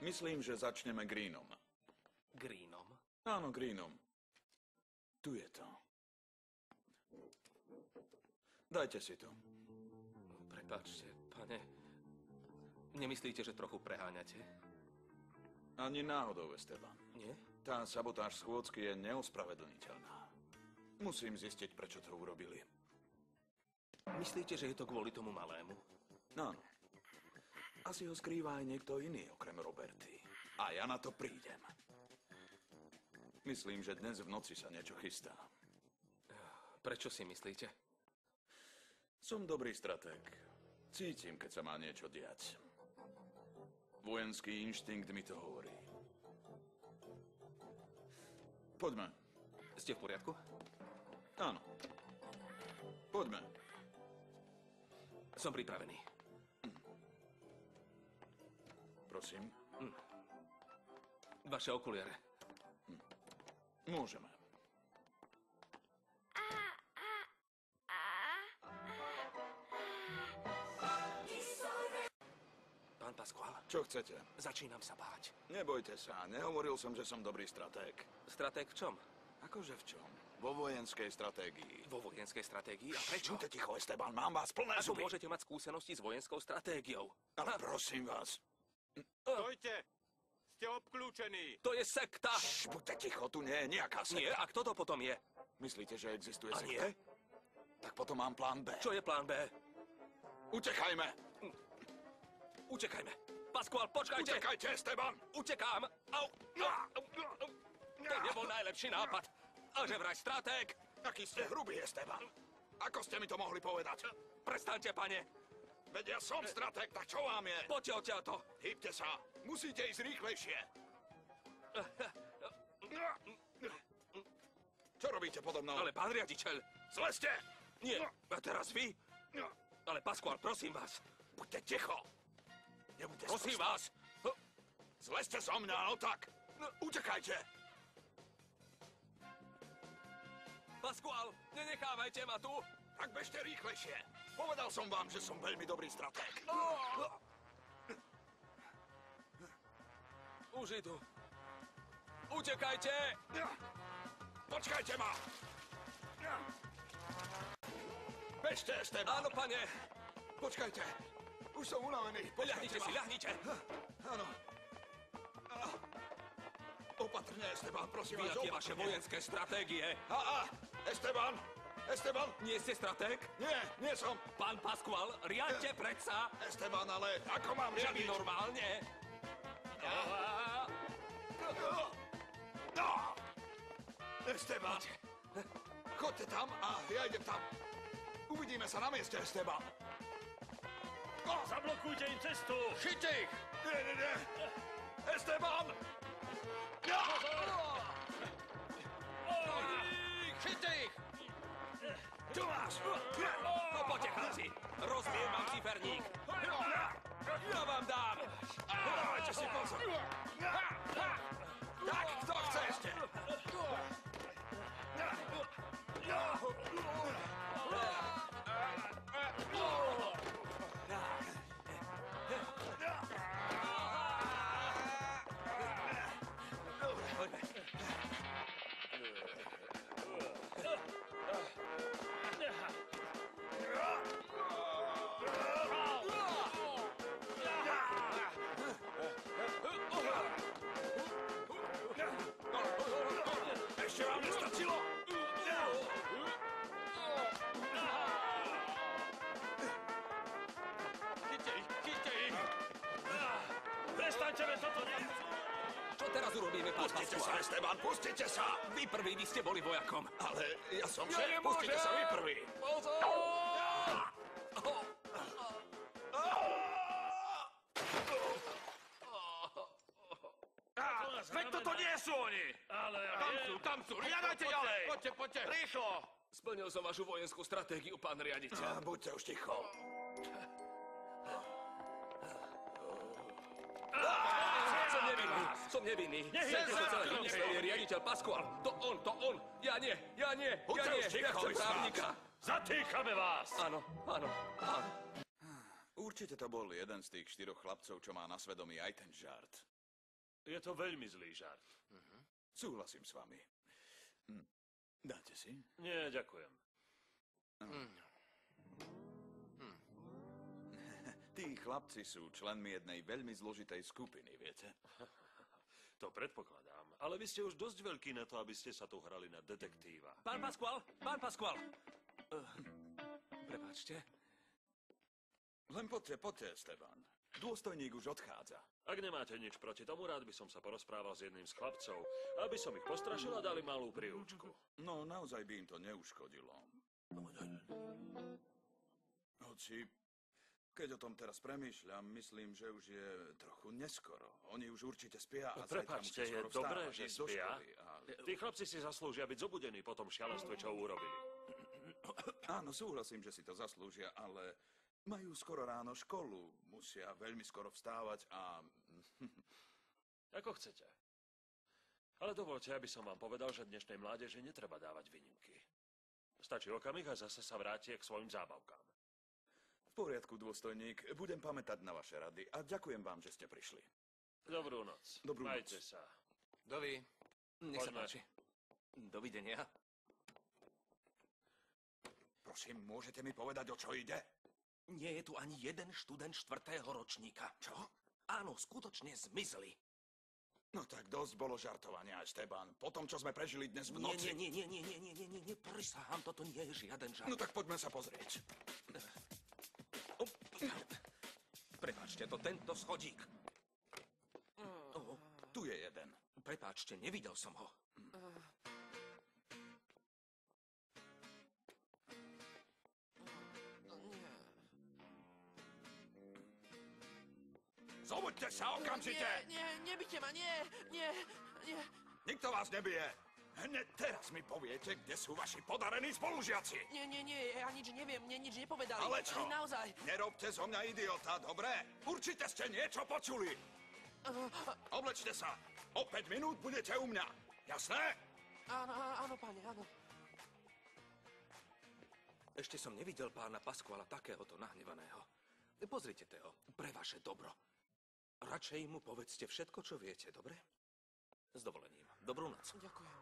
Myslím, že začneme greenom. Greenom? Áno, greenom. Tu je to. Dajte si to. Prepáčte, pane. Nemyslíte, že trochu preháňate? Ani náhodou, Esteban. Nie? Tá sabotáž schôdzky je neospravedlniteľná. Musím zistiť, prečo to urobili. Myslíte, že je to kvôli tomu malému? Áno. Asi ho skrýva aj niekto iný, okrem Roberty. A ja na to prídem. Myslím, že dnes v noci sa niečo chystá. Prečo si myslíte? Som dobrý stratég. Cítim, keď sa má niečo diať. Vojenský inštinkt mi to hovorí. Poďme. Ste v poriadku? Áno. Poďme. Som pripravený. Prosím. Vaše okuliare. Môžeme. Pán Pascual, Čo chcete? začínam sa báť. Nebojte sa, nehovoril som, že som dobrý stratég. Stratég v čom? Akože v čom? Vo vojenskej stratégii. Vo vojenskej stratégii? A prečo? Buďte ticho, Esteban, mám vás plné Ako zuby. môžete mať skúsenosti s vojenskou stratégiou? Ale prosím vás. Stojte! Ste obklúčení! To je sekta! Buďte ticho, tu nie je nejaká sekta. Nie, a kto to potom je? Myslíte, že existuje A sekta? nie? Tak potom mám plán B. Čo je plán B? Utekajme! Utekajme! Pascual, počkajte! Utekajte, Esteban! Utekám! Au! To nebol najlepší nápad. A že vraj stratég! Aký ste hrubý, Esteban. Ako ste mi to mohli povedať? Prestaňte, pane! Veď ja som stratég, tak čo vám je? Poďte odtiaľto! Hýbte sa! Musíte ísť rýchlejšie! Čo robíte podo mnou? Ale pán riaditeľ! Zlezte! Nie! A teraz vy? Ale Pascual, prosím vás! Buďte ticho! Nebuďte Prosím sprostá. vás! Zlezte so mňa, no tak! Utekajte! Pascual, nenechávajte ma tu! Tak bežte rýchlejšie! Povedal som vám, že som veľmi dobrý stratég. Už idú. Utekajte! Počkajte ma! Bežte, Esteban! Áno, pane! Počkajte! Už som unavený. Ľahnite ma. si, ľahnite! Áno. Opatrne, Esteban, prosím Vy vás, aké vaše opatrne. vojenské stratégie? Esteban! Esteban! Nie ste stratég? Nie som. Pán Pascual, riadte predsa! Esteban, ale ako mám Riadi riadiť? normálne! Esteban! Chodte tam a ja idem tam. Uvidíme sa na mieste, Esteban. Zablokujte im cestu! Chyťte ich! Nie. Esteban! Chyťte ich! Tu máš! No poďte, chlapci! Rozbijem vám ciferník! Ja vám dám! Dávajte si pozor! Tak, kto chce ešte? Ešte vám nestačilo? Chyťte ich! Prestaňte, veď toto nie... Čo teraz urobíme, pán Pustite sa, Pascual? Esteban, pustite sa! Vy prvý, vy ste boli vojakom. Ale ja som šéf, pustite sa vy prvý! Pozor! Veď toto nie sú oni! Ale tam sú! Hľadajte ďalej! Poďte! Rýchlo! Splnil som vašu vojenskú stratégiu, pán riaditeľ. Buďte už ticho. Som nevinný. Viete, čo celé vymyslel je riaditeľ Pascual. To on. Ja nie. Buďte už ticho, Ja chcem vy právnika. Zatýchame vás! Áno. Určite to bol jeden z tých 4 chlapcov, čo má na svedomí aj ten žart. Je to veľmi zlý žart. Súhlasím s vami. Dáte si? Nie, ďakujem. Tí chlapci sú členmi jednej veľmi zložitej skupiny, viete? To predpokladám. Ale vy ste už dosť veľkí na to, aby ste sa tu hrali na detektíva. Pán Pasquale! Pán Pasquale! Prepáčte. Len poďte, Esteban. Dôstojník už odchádza. Ak nemáte nič proti tomu, rád by som sa porozprával s jedným z chlapcov, aby som ich postrašil a dali malú príučku. No, naozaj by im to neuškodilo. Hoci, keď o tom teraz premýšľam, myslím, že už je trochu neskoro. Oni už určite spia a Prepáčte, je zajtra musia skoro dobré, vstávať že ísť do spia. školy, ale... Tí chlapci si zaslúžia byť zobudení po tom šialenstve, čo urobili. Áno, súhlasím, že si to zaslúžia, ale majú skoro ráno školu. Musia veľmi skoro vstávať a... Ako chcete. Ale dovolte, aby som vám povedal, že dnešnej mládeži netreba dávať výnimky. Stačí okamih a zase sa vráti k svojim zábavkám. V poriadku, dôstojník. Budem pamätať na vaše rady a ďakujem vám, že ste prišli. Dobrú noc. Dobrú noc. Majte sa. Dovi, nech sa Poďme. páči. Dovidenia. Prosím, môžete mi povedať, o čo ide? Nie je tu ani jeden študent 4. ročníka. Čo? Áno, skutočne zmizli. No tak dosť bolo žartovania, Esteban. Po tom, čo sme prežili dnes v noci... Nie, prisahám, toto nie je žiaden žart. No tak poďme sa pozrieť. Prepáčte, to tento schodík. Tu je jeden. Prepáčte, nevidel som ho. Zobuďte sa okamžite! Nie, nebyte ma, nie. Nikto vás nebije. Hneď teraz mi poviete, kde sú vaši podarení spolužiaci. Nie, ja nič neviem, mne nič nepovedali. Ale čo? Naozaj. Nerobte zo mňa idiota, dobre? Určite ste niečo počuli. Oblečte sa. O 5 minút budete u mňa. Jasné? Áno, pane, áno. Ešte som nevidel pána Pasquala takéhoto nahnevaného. Pozrite, Teo, pre vaše dobro. Radšej mu povedzte všetko, čo viete, dobre? S dovolením. Dobrú noc. Ďakujem.